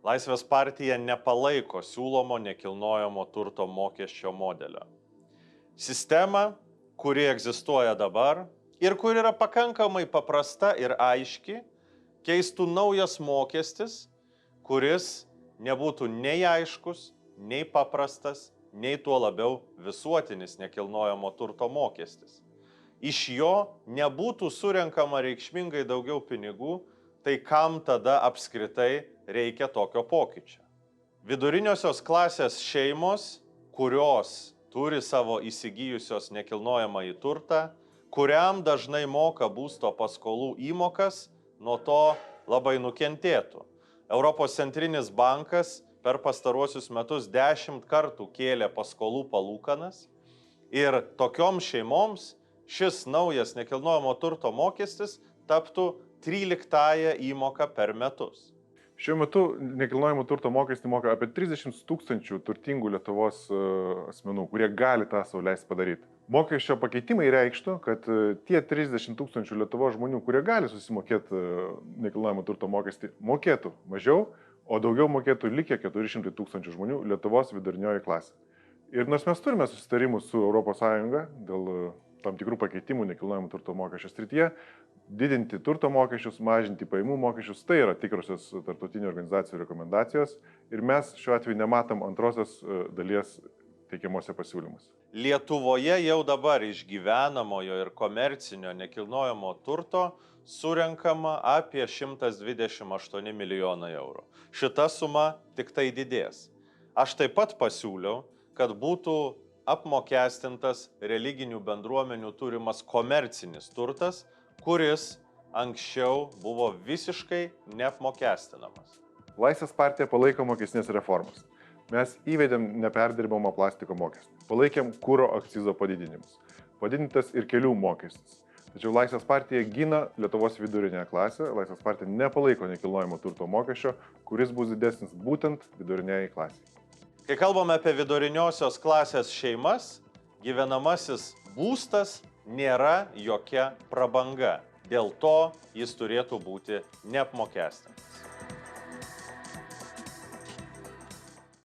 Laisvės partija nepalaiko siūlomo nekilnojamo turto mokesčio modelio. Sistema, kuri egzistuoja dabar ir kur yra pakankamai paprasta ir aiški, keistų naujas mokestis, kuris nebūtų nei aiškus, nei paprastas, nei tuo labiau visuotinis nekilnojamo turto mokestis. Iš jo nebūtų surenkama reikšmingai daugiau pinigų, tai kam tada apskritai reikia tokio pokyčio? Viduriniosios klasės šeimos, kurios turi savo įsigijusios nekilnojamąjį turtą, kuriam dažnai moka būsto paskolų įmokas, nuo to labai nukentėtų. Europos centrinis bankas per pastaruosius metus 10 kartų kėlė paskolų palūkanas ir tokioms šeimoms šis naujas nekilnojamo turto mokestis taptų 13 įmoka per metus. Šiuo metu nekilnojamo turto mokestį moka apie 30 000 turtingų Lietuvos asmenų, kurie gali tą sau leisti padaryti. Mokesčio pakeitimai reikštų, kad tie 30 000 Lietuvos žmonių, kurie gali susimokėti nekilnojamo turto mokestį, mokėtų mažiau, o daugiau mokėtų likę 400 000 žmonių Lietuvos vidurinioji klasė. Ir nors mes turime susitarimus su ES dėl tam tikrų pakeitimų nekilnojamo turto mokesčio srityje, didinti turto mokesčius, mažinti pajamų mokesčius, tai yra tikrosios tarptautinių organizacijų rekomendacijos ir mes šiuo atveju nematom antrosios dalies teikiamuose pasiūlymuose. Lietuvoje jau dabar iš gyvenamojo ir komercinio nekilnojamo turto surenkama apie 128 milijonai eurų. Šita suma tik tai didės. Aš taip pat pasiūliau, kad būtų apmokestintas religinių bendruomenių turimas komercinis turtas, kuris anksčiau buvo visiškai neapmokestinamas. Laisvės partija palaiko mokestinės reformas. Mes įvedėm neperdirbamo plastiko mokestį. Palaikėm kuro akcizo padidinimus. Padidintas ir kelių mokestis. Tačiau Laisvės partija gina Lietuvos vidurinę klasę. Laisvės partija nepalaiko nekilnojamo turto mokesčio, kuris bus didesnis būtent viduriniai klasiai. Kai kalbame apie viduriniosios klasės šeimas, gyvenamasis būstas nėra jokia prabanga. Dėl to jis turėtų būti neapmokestintas.